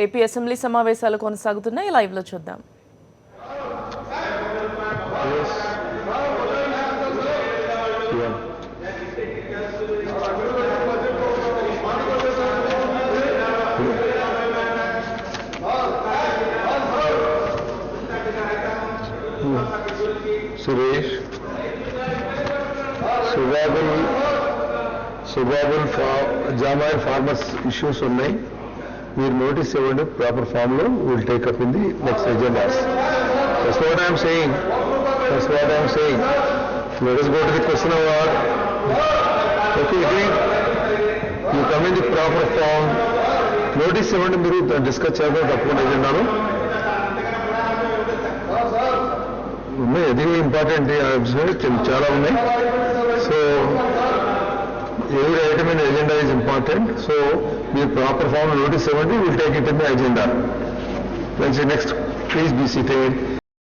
AP assembly సమావేశాలు కొనసాగుతున్నాయి. Live లో చూద్దాం. సురేష్ సుబాబుల్ జామాయిల్ ఫార్మర్స్ ఇష్యూస్ ఉన్నాయి. మీరు నోటీస్ ఇవ్వండి, ప్రాపర్ ఫామ్ లో will take up in the next agendas. That's what I am saying. Let us go to the question of our okay, you come in the proper form. Notice ఇవ్వండి, మీరు discuss చేద్దాం తప్పకుండా ఎజెండాను ఉన్నాయి. అది important చాలా ఉన్నాయి. So every item in the agenda is important. So మీరు ప్రాపర్ ఫామ్ నోటీస్ ఇవ్వండి, will take it in the agenda. Next, please be seated.